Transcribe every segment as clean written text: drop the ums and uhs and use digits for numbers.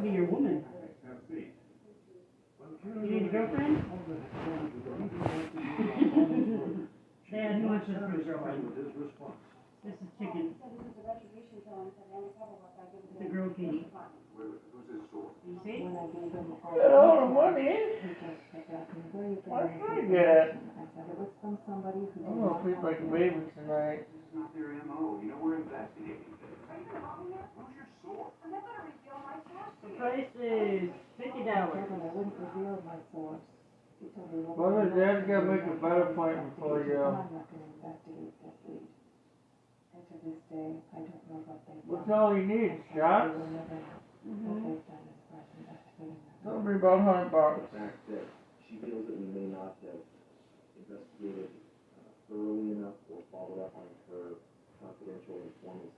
be your woman. You need a girlfriend? Dad, who wants this for a girlfriend? This is chicken. It's a girl kitty. You see? Got all the money. Why should I get it? I'm gonna sleep like a baby tonight. Not their MO. You know, we're investigating this. Who's your source? The price is $50. Mother, Dad's gotta make a better point before you go. What's all you need? Shots? Tell me about $100. The fact that she feels that we may not have investigated thoroughly enough or followed up on her confidential informant.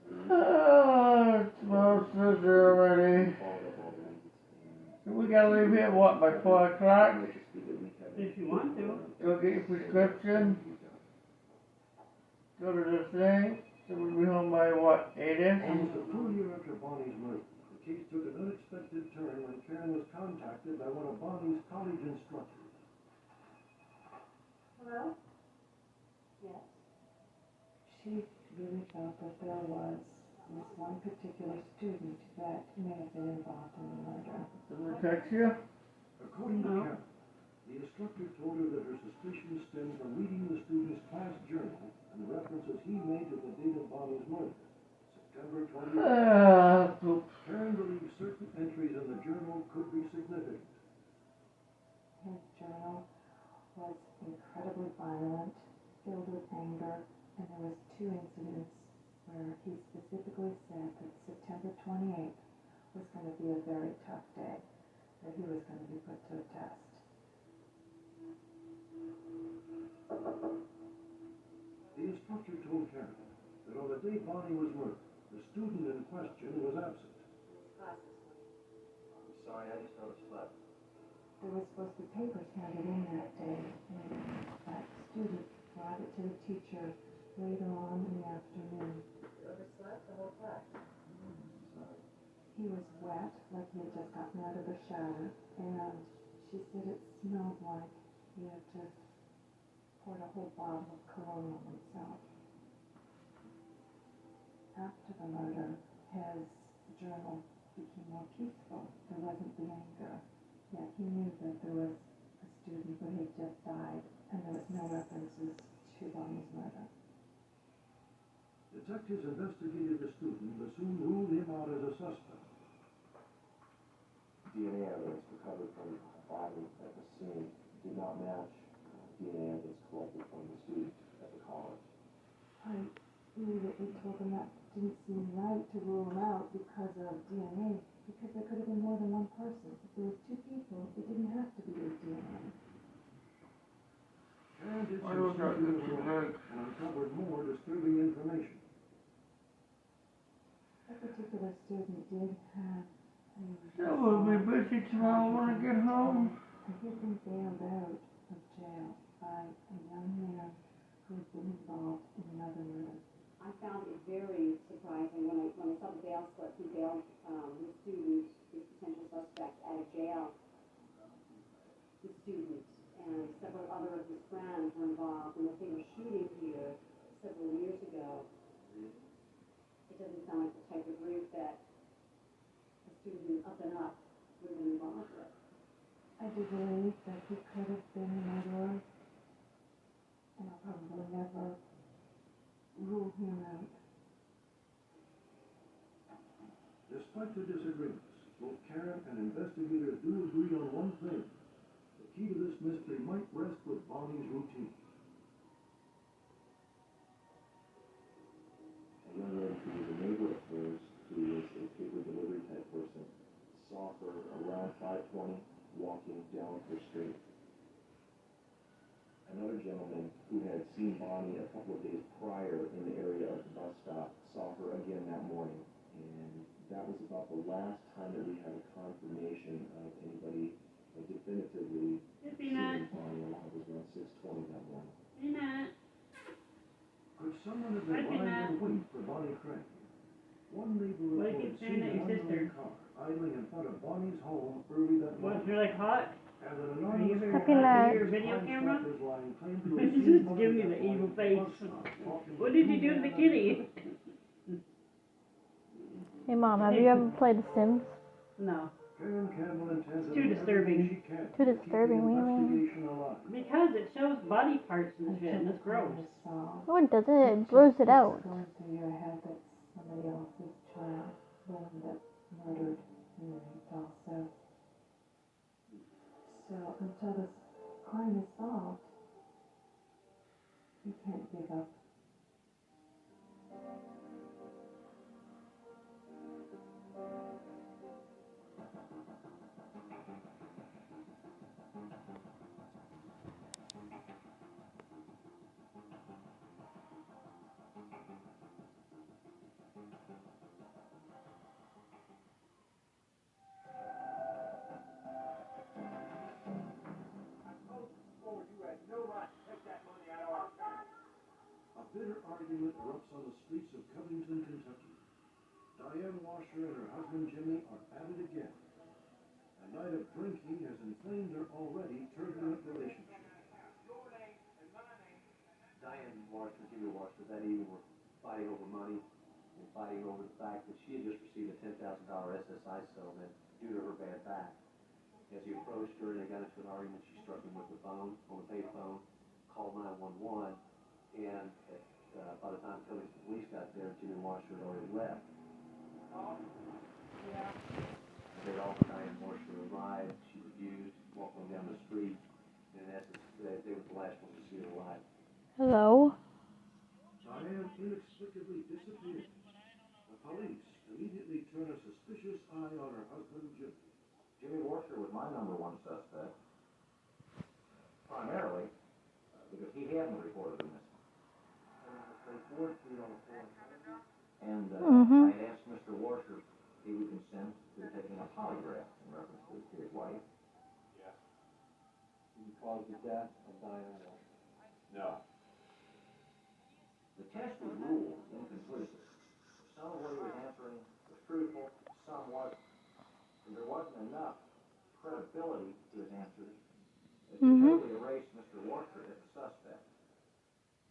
Tomorrow's Thursday already. So we gotta leave here, what, by 4 o'clock? If you want to. Go get your prescription. Go to the thing. So we'll be home by, what, 8-ish? Almost a full year after Bonnie's murder, the case took an unexpected turn when Karen was contacted by one of Bonnie's college instructors. Hello? Yes. She really felt that there was this one particular student that may have been involved in the murder. Did we text you? According to Karen, the instructor told her that her suspicions stemmed from reading the student's class journal and the references he made to the date of Bonnie's murder, September 28th. Karen believes certain entries in the journal could be significant. His journal was incredibly violent, filled with anger, and there was 2 incidents where he specifically said that September 28th was going to be a very tough day, that he was going to be put to a test. The instructor told Karen that on the day Bonnie was murdered, the student in question was absent. I'm sorry, I just overslept. There was supposed to be papers handed in that day, and that student brought it to the teacher later on in the afternoon. You overslept the whole class? Sorry. He was wet, like he had just gotten out of the shower, and she said it smelled like he had just poured a whole bottle of cologne on himself. After the murder, his journal became more peaceful. There wasn't the anger. Yet he knew that there was a student who had just died, and there was no references to Bonnie's murder. Detectives investigated the student but soon ruled him out as a suspect. DNA evidence recovered from the body at the scene did not match DNA evidence collected from the student at the college. I immediately told him that didn't seem right to rule him out because of DNA, because there could have been more than one person. If there was 2 people, it didn't have to be their DNA. Karen did some searching and uncovered more disturbing information. That particular student did have a... Still will be busy tomorrow when I get home. He had been bailed out of jail by a young man who had been involved in another murder. I found it very surprising when I saw the bail slip. He bailed the student, his potential suspect, out of jail. The student and several other of his friends were involved in the fatal shooting here several years ago. It doesn't sound like the type of group that a student up and up would have been involved with. I do believe that he could have been a murderer, and I'll probably never rule him out. Despite the disagreements, both Karen and investigators do agree on one thing. The key to this mystery might rest with Bonnie's routine. A young man who was a neighbor of hers, who was a paper delivery type person, saw her around 5:20 walking down her street. Another gentleman who had seen Bonnie a couple of days prior in the area of the bus stop saw her again that morning, and that was about the last time that we had a confirmation of anybody definitively seeing Bonnie alive. It was around 6:20 that morning. Could someone have been lying in wait for Bonnie Craig? One neighbor Why do you reported keep saying seeing that an your sister? unmarked car idling in front of Bonnie's home early that What's morning. your like hot? And an Are you anonymous very Looking hot? at- Are you a video Crime camera? Stoppers line claimed to It's have seen just Bonnie giving you that the evil morning at face. bus stop, talking What to did you two do to men the and a kitty? Hey Mom, have you ever played The Sims? No. Karen Campbell intends to Too do disturbing. everything she can Too to keep disturbing, the what do you mean? investigation alive. Because it shows body parts and shit, and Until it's the crime gross. is solved. No, it doesn't. It Just blurs it keeps out. going through your head that somebody else's child, the one that murdered and raped also. So until this crime is solved, you can't give up. A bitter argument erupts on the streets of Covington, Kentucky. Diane Washer and her husband Jimmy are at it again. A night of drinking has inflamed their already turbulent relationship. Diane Washer, Jimmy Washer, that evening were fighting over money and fighting over the fact that she had just received a $10,000 SSI settlement due to her bad back. As he approached her and they got into an argument, she struck him with the phone, on the payphone, called 911, and by the time Covington police got there, Jimmy Washer had already left. They offered Diane Washer a ride. She refused, walked on down the street, and in essence, they were the last ones to see her alive. Hello? Diane inexplicably disappeared. The police immediately turn a suspicious eye on her husband Jimmy. Jimmy Washer was my number one suspect, primarily because he hadn't reported her missing. And I had asked Mr. Washer if he would consent to taking a polygraph in reference to his wife. Yes. Did you cause the death of Diane Washer? No. The test was ruled inconclusive. Some of what he was answering was truthful, some wasn't. And there wasn't enough credibility to his answers as to totally erase Mr. Washer as a suspect.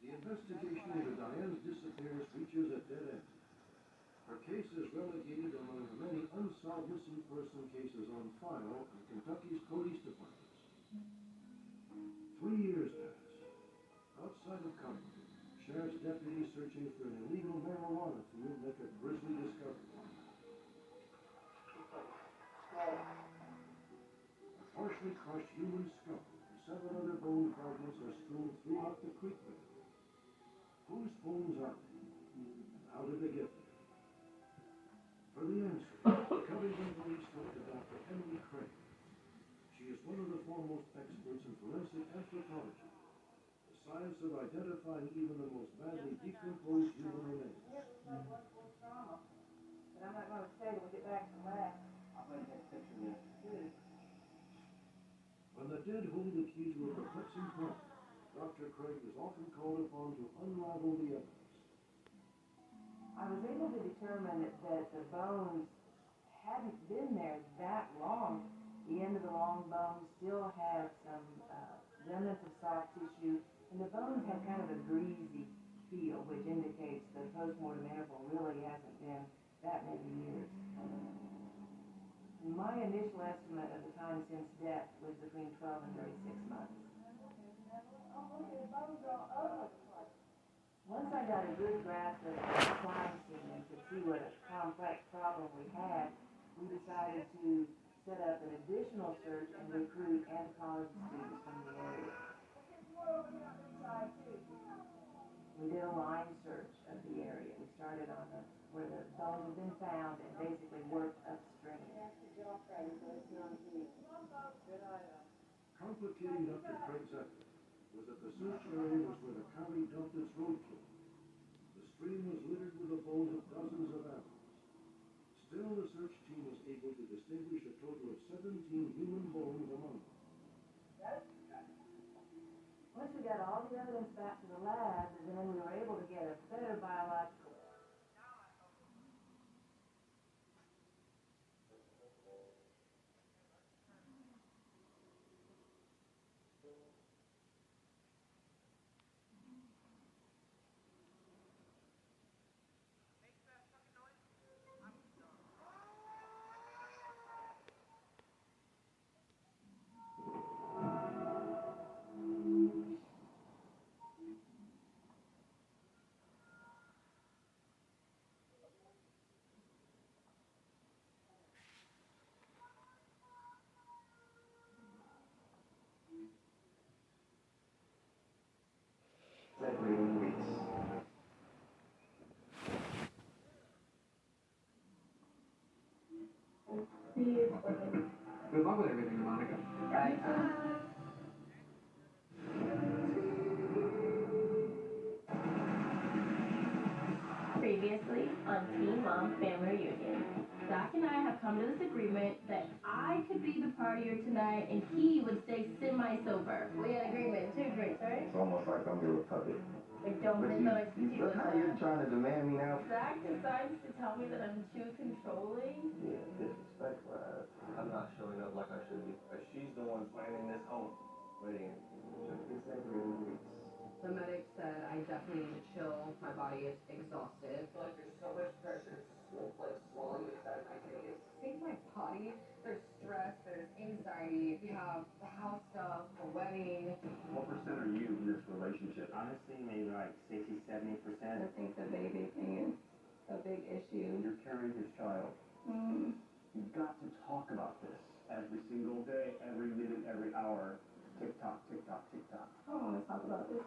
The investigation into Diane's disappearance reaches a dead end. Her case is relegated among the many unsolved missing person cases on file in Kentucky's police departments. 3 years pass. Outside of Covington, sheriff's deputies searching for an illegal marijuana field make a grisly discovery. A partially crushed human skull and 7 other bone fragments are strewn throughout the creek bed. Whose bones are they? And how did they get there? For the answer, Covington police spoke to Dr. Emily Craig. She is one of the foremost experts in forensic anthropology, the science of identifying even the most badly decomposed human remains. But I'm not gonna stay till we get back to the lab. I'm going to take a picture of this. When the dead hold the key to a perplexing problem, Dr. Craig is often called upon to unravel the evidence. I was able to determine that the bones hadn't been there that long. The end of the long bone still had some remnants of soft tissue, and the bones had kind of a greasy feel, which indicates the postmortem interval really hasn't been that many years. And my initial estimate of the time since death was between 12 and 36 months. Once I got a good grasp of the crime scene and could see what a complex problem we had, we decided to set up an additional search and recruit anthropology students from the area. We did a line search of the area. We started on where the bones had been found and basically worked upstream. Complicating Dr. Craig's effort was that the search area was where the county dumped its roadkill. The stream was littered with the bones of dozens of animals. Still, the search team was able to distinguish a total of 17 human bones among them. Once we got all the evidence back to the lab, then we were able to get a better biological. Good luck with everything, Monica. Right. Previously on Teen Mom Family Reunion, Doc and I have come to this agreement that I could be the partier tonight and he would stay semi-sober. We had agreement, 2 drinks, right? It's almost like I'm your puppet. I don't think that I can do Look how you're trying to demand me now. Doc decides to tell me that I'm too controlling. Yeah, disrespectful. I'm not showing up like I should be. She's the one planning this home. Waiting. The medic said I definitely need to chill. My body is exhausted. I feel like there's so much pressure swelling inside my face. I think my body, there's stress, there's anxiety. We have the house stuff, the wedding. What percent are you in this relationship? Honestly, maybe like 60, 70%. I think the baby thing is a big issue. You're carrying his child. You've got to talk about this every single day, every minute, every hour. Tick tock, tick tock, tick tock. I don't want to talk about this.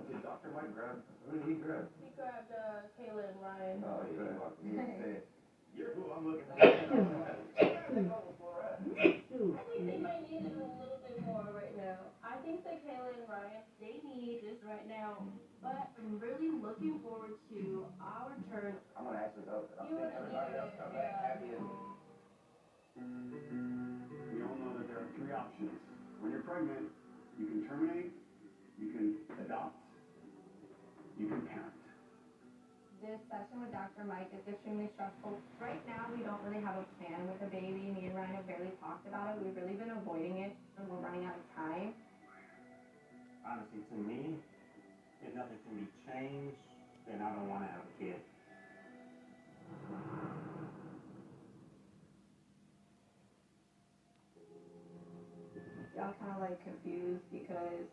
Did Dr. Mike grab? Who did he grab? He grabbed Kayla and Ryan. Oh, he did. You're who I'm looking for. I think they might need it a little bit more right now. I think that Kayla and Ryan, they need this right now. But I'm really looking forward to our turn. I'm gonna actually go, but I'm You seeing would everybody else come back happy as We all know that there are 3 options. When you're pregnant, you can terminate, you can adopt, you can parent. This session with Dr. Mike is extremely stressful. Right now, we don't really have a plan with the baby. Me and Ryan have barely talked about it. We've really been avoiding it, and we're running out of time. Honestly, to me, if nothing can be changed, then I don't want to have a kid. Y'all kind of like confused because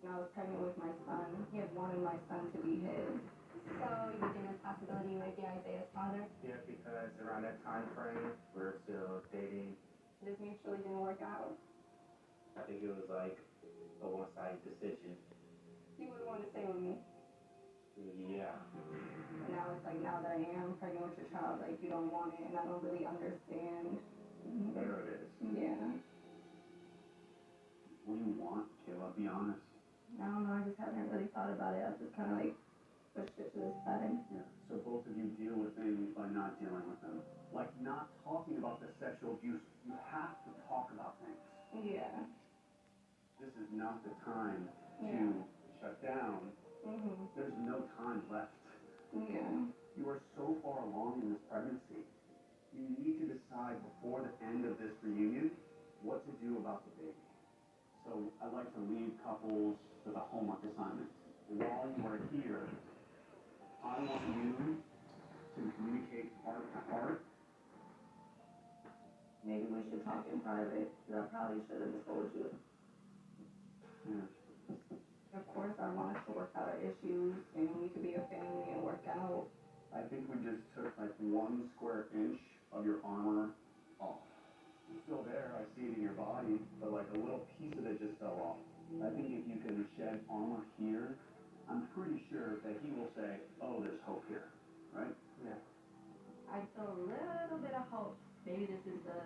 when I was pregnant with my son, he had wanted my son to be his. So, you think it's a possibility you might be Isaiah's father? Yeah, because around that time frame, we're still dating. This mutually didn't work out. I think it was like a one-sided decision. He would want to stay with me. Yeah. And now it's like, now that I am pregnant with your child, like, you don't want it, and I don't really understand. There it is. Yeah. What do you want, Kayla? Be honest. I don't know, I just haven't really thought about it. I've just kind of like pushed it to the side. Yeah. So both of you deal with things by not dealing with them. Like not talking about the sexual abuse. You have to talk about things. Yeah. This is not the time to shut down. There's no time left. Yeah. You are so far along in this pregnancy. You need to decide before the end of this reunion what to do about the baby. So I'd like to leave couples with a homework assignment. While you are here, I want you to communicate heart to heart. Maybe we should talk in private, because I probably should have just told you. Yeah. Of course, I want us to work out our issues, and we could be a family and work out. I think we just took like 1 square inch of your armor off. It's still there, I see it in your body, but like a little piece of it just fell off. I think if you can shed armor here, I'm pretty sure that he will say, oh, there's hope here, right? Yeah. I feel a little bit of hope. Maybe this is the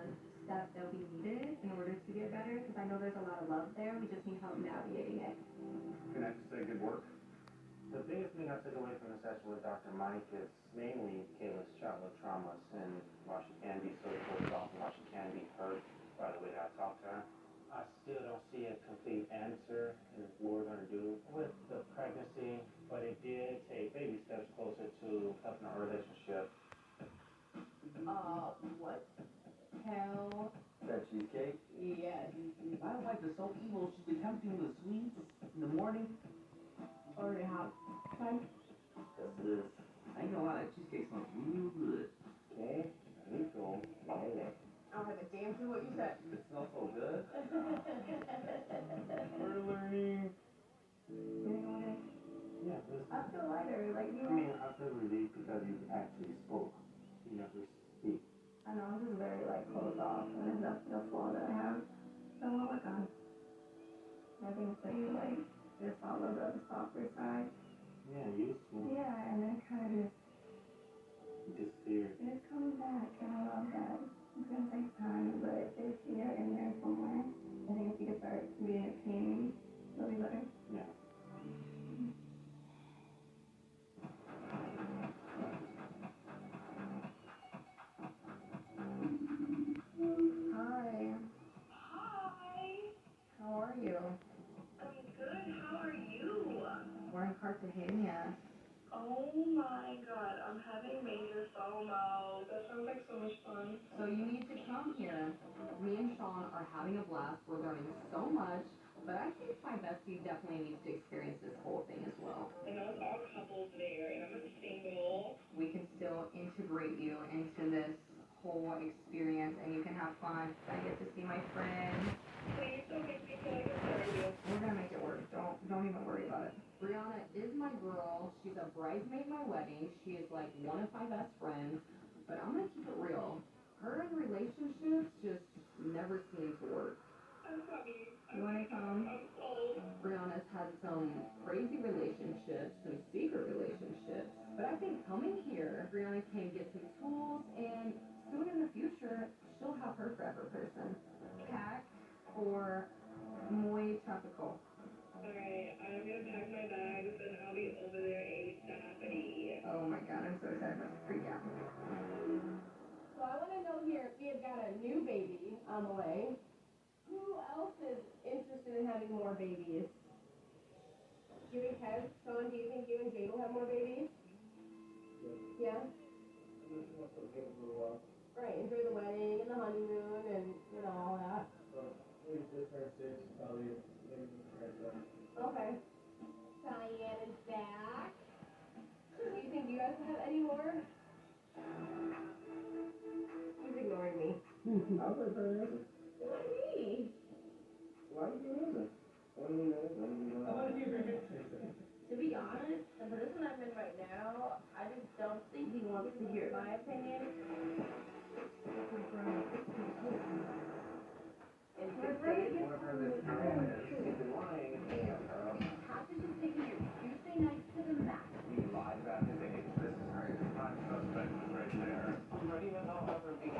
step that we needed in order to get better, because I know there's a lot of love there. We just need help navigating it. Can I just say good work? The biggest thing I took away from the session with Dr. Mike is mainly Kayla's childhood traumas and why she can be so closed off and why she can be hurt by the way that I talk to her. I still don't see a complete answer in what we're going to do with the pregnancy, but it did take baby steps closer to helping our relationship. What hell? That cheesecake? Yes. My wife is so evil, she's been tempting me with sweets in the morning. Already have time. Yes, it is. I ain't gonna lie, that cheesecake smells real good. Okay, there you go. I don't have a damn clue what you said. It smells so good. We're learning. Yeah, this, I feel lighter, like you. I mean, I feel relieved because you actually spoke. You never speak. I know, I'm just very like closed off, and there's no flaw that I have. So I want to work on. I think that you like just follow the softer side. Yeah, used to. Yeah, and then kind of just Disappeared. it's coming back, and I love that. It's gonna take time, but it's here in there somewhere. I think if you could start being a team, it'll be better. Yeah. Hi. Hi. How are you? I'm good. How are you? We're in Cartagena. Oh my god, I'm having major FOMO. That sounds like so much fun. So you need to come here. Me and Sean are having a blast. We're learning so much. But I think my bestie definitely needs to experience this whole thing as well. I know it's all couples there, and I'm single. We can still integrate you into this whole experience, and you can have fun. I get to see my friends. Please don't make me feel like a burden. We're gonna make it work. Don't even worry about it. Brianna is my girl. She's a bridesmaid at my wedding. She is like one of my best friends. But I'm gonna keep it real. Her and relationships just never seem to work. I'm coming. You wanna come? I'm sold. Brianna's had some crazy relationships, some secret relationships. But I think coming here, Brianna can get some tools, and soon in the future, she'll have her forever person. Pack or muy tropical. Alright, I'm gonna pack my bags, and I'll be over there ASAP. Oh my god, I'm so excited for this freak out. So I want to know here, we have got a new baby on the way. Who else is interested in having more babies? You and Kev, Sean, do you think you and Jade will have more babies? Yeah? Right, enjoy the wedding and the honeymoon and, you know, all that. Okay. Diane is back. Do you think you guys will have any more? He's ignoring me. I'll play for an answer. Why me? Why do you answer? What do you mean? To be honest, the position I'm in right now, I just don't think he wants to hear my opinion. And One of her this time is she's been lying and hanging out her own. Patrick is taking your Tuesday nights to the max. He lied about his age. This is her prime suspect right there. I'm ready to know everything.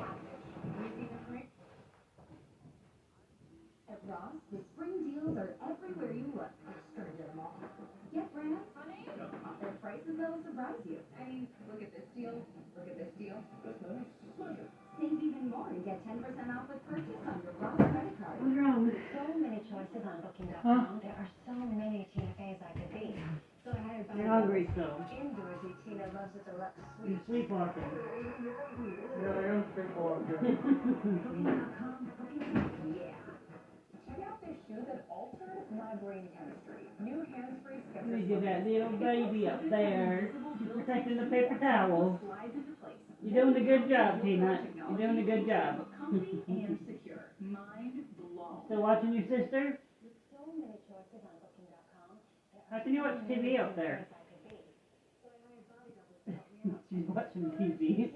At Ross, the spring deals are everywhere you look. Sturgeon Mall. Get brands, honey. Their prices that'll surprise you. I mean, look at this deal. Look at this deal. That's nice. Pleasure. Save even more and get 10% off with purchase on your Ross credit card. What's wrong? So many choices on Booking.com. There are so many Tina Feys I could be. So I hired You're hungry, so. Indoorsy Tina loves it deluxe You're suite. sleepwalking. Yeah, I am sleepwalking. Booking.com. Yeah. Check out this shoe that alters my brain chemistry. New hands-free Skechers. Look at that little baby up there. She's protecting the paper towel. Slides into place. You're doing a good job, Tina. You're doing a good job. Comfy and secure. Mind blown. Still watching your sister? With so many choices on Booking.com. How can you watch TV up there? So I hired body doubles to help me out. She's watching TV.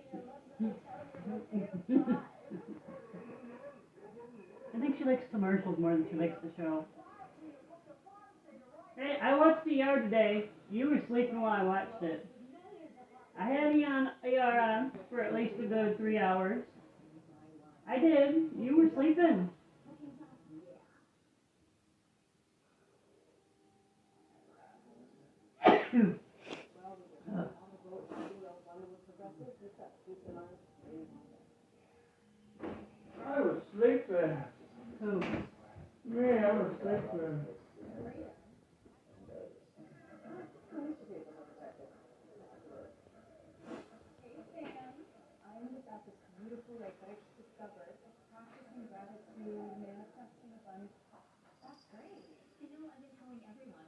I think she likes commercials more than she likes the show. Hey, I watched ER today. You were sleeping while I watched it. I had ER on for at least a good 3 hours. I did. You were sleeping. I was sleeping. Who? Me, I was sleeping. I'm about this beautiful lake that I just discovered. Practicing gratitude, manifesting abundance. That's great. You know, I've been telling everyone.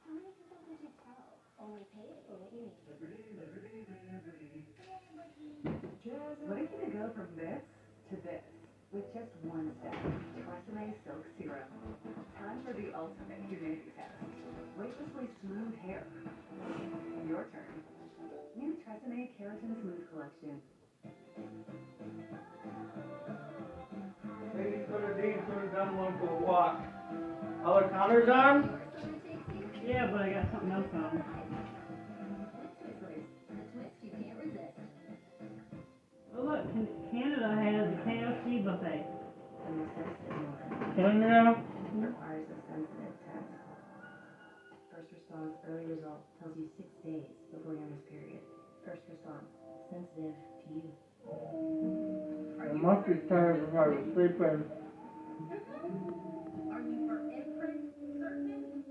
How many people could you tell? Only pay for what you need. What if you could go from this to this with just one step? Tresemme Silk Serum. the ultimate humidity test. Weightlessly smooth hair. Your turn. New Tresemme Keratin Smooth Collection. Maybe you could have done one for a walk. All the counters on? Yeah, but I got something else on. Oh look, Canada has a KFC buffet. Canada? Requires a sensitive test. First response early result tells you 6 days before your missed period. First response sensitive to you. I must be tired because I was sleeping. Are you for imprint certain?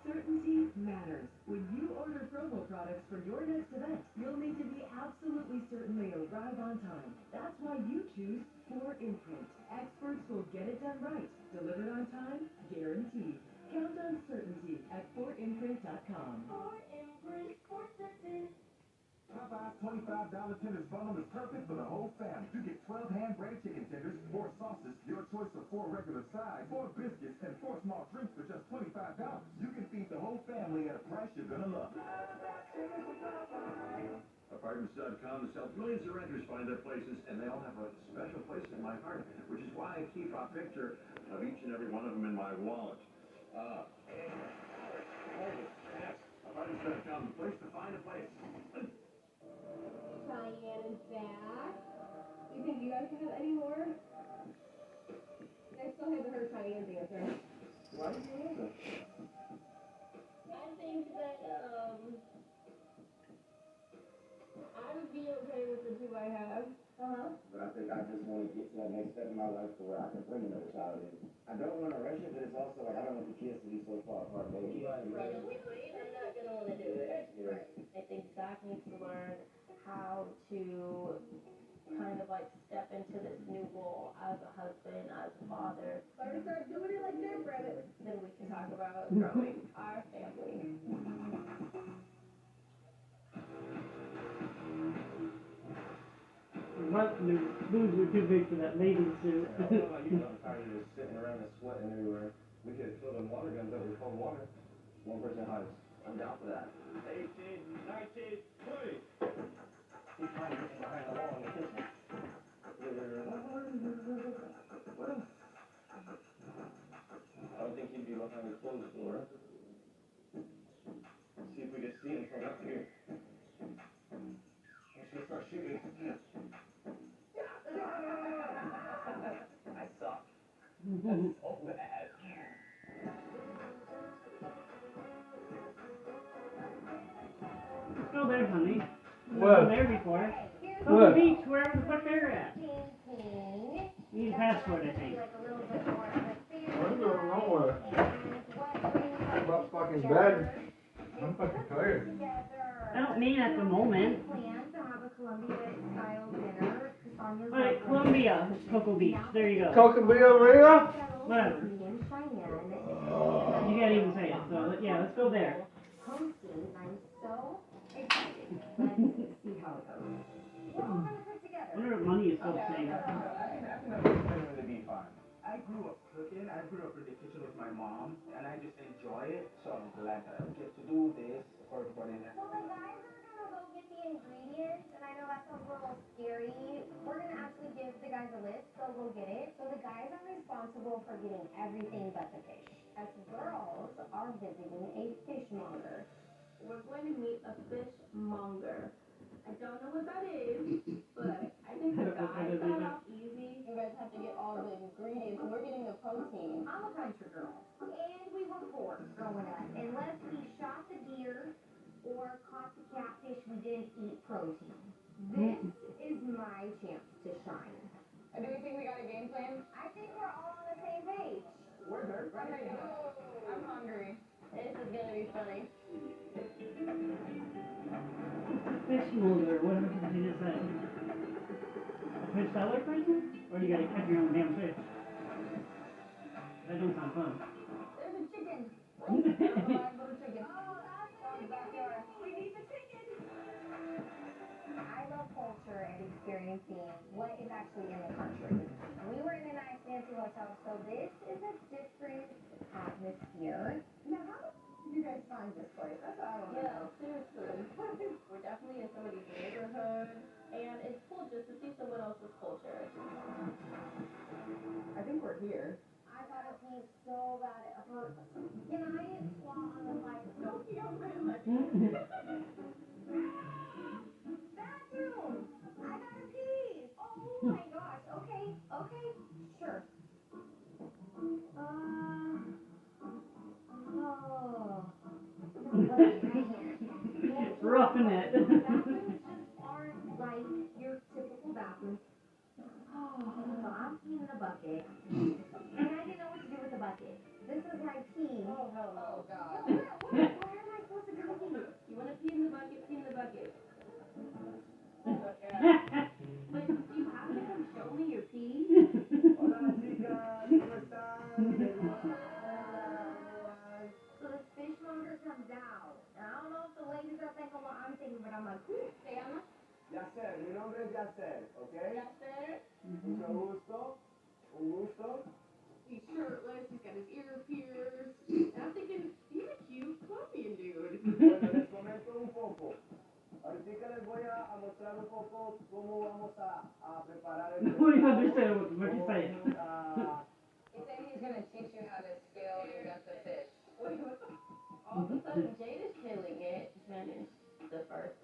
Certainty matters. When you order promo products for your next event, you'll need to be absolutely certain they arrive on time. That's why you choose 4imprint. Experts will get it done right. Delivered on time, guaranteed. Count on certainty at 4imprint.com. 4imprint for certain. Popeye's $25 tenders bundle is perfect for the whole family. You get 12 hand-breaded chicken tenders, 4 sauces, your choice of 4 regular sides, 4 biscuits, and 4 small drinks for just $25. You can feed the whole family at a price you're gonna love. Apartments.com has helped millions of renters find their places, and they all have a special place in my heart, which is why I keep a picture of each and every one of them in my wallet. Apartments.com, the place to find a place. Cheyenne is back. You think you guys can have any more? I still haven't heard Cheyenne's answer. Why do you want that? I think that, I would be okay with the 2 I have. But I think I just want to get to that next step in my life to where I can bring another child in. I don't want to rush it, but it's also like I don't want the kids to be so far apart. Maybe. I'm not gonna want to do it. Yeah. I think Zach needs to learn how to kind of like step into this new role as a husband, as a father. Let her start doing it like that, Brandon. Then we can talk about growing our family. My boobs were too big for that bathing suit. I don't know how you got tired of just sitting around and sweating everywhere. We could fill them water guns up with cold water. 1% highest. I'm down for that. 18, 19, 20. Keep trying to get behind the wall in the kitchen. I don't think he'd be behind the closed door. See if we can see him from up here. Let's just start shooting. I suck. That's so bad. Let's go there, honey. We've What? been there before. Go to What? the beach, wherever the fuck they're at. You need a passport, I think. I don't know nowhere. About fucking bed. I'm fucking tired. I don't mean at the moment. Alright, Columbia, Cocoa Beach. There you go. Cocobilla Rio? Whatever. You can't even say it, so yeah, let's go there. I'm so excited. Let's see how it goes. We're all gonna put I together. wonder if money is still the same. I grew up cooking. I grew up in the kitchen with my mom, and I just enjoy it. So I'm glad that I get to do this for everybody there. So the guys are gonna go get the ingredients, and I know that sounds a little scary. We're gonna actually give the guys a list, so go get it. So the guys are responsible for getting everything but the fish. Us girls are visiting a fishmonger. We're going to meet a fishmonger. I don't know what that is, but I think the guys got off easy. You guys have to get all the ingredients, and we're getting the protein. I'm a country girl, and we were poor growing up. Unless we shot the deer or caught the catfish, we didn't eat protein. This is my chance to shine. Do we think we got a game plan? I think we're all on the same page. We're there. I'm ready to go. I'm hungry. This is gonna be funny. Fish molder, whatever you just said. A fish seller person? Or you gotta catch your own damn fish? That don't sound fun. There's a chicken. A live little chicken. Oh, that's From the backyard. We need the chicken. I love culture and experiencing what is actually in the country. We were in a nice fancy myself. So this is a different atmosphere. Now, how did you guys find this place? That's what I want to know. Seriously. We're definitely in somebody's neighborhood, and it's cool just to see someone else's culture. I think we're here. I gotta pee so bad it hurts. Can I squat on the microphone? Don't pee on my leg. Bathroom! I gotta pee! Oh my gosh. Okay, sure. Roughing it. Bathrooms just aren't like your typical bathroom. So I'm peeing in a bucket, and I didn't know what to do with the bucket. This is my pee. Oh, hell no. Oh, God. Where am I supposed to go pee? You want to pee in the bucket, pee in the bucket. But you have to come show me your pee. Hola, chicas, ¿cómo están? So the fishmonger comes out. And I don't know if the ladies are thinking what I'm thinking, but I'm like, ooh, ¿Se llama? Yacer, mi nombre es Yacer, ¿ok? Yacer. Mucho gusto, un gusto. He's shirtless, he's got his ear pierced. And I'm thinking, he's a cute Colombian dude. Bueno, les comento un poco. Ahorita les voy a mostrar un poco cómo vamos a preparar el What do you understand what you're saying? He said he's going to teach you how to scale and gut the fish. All of a sudden, Jade is killing it. Finished the first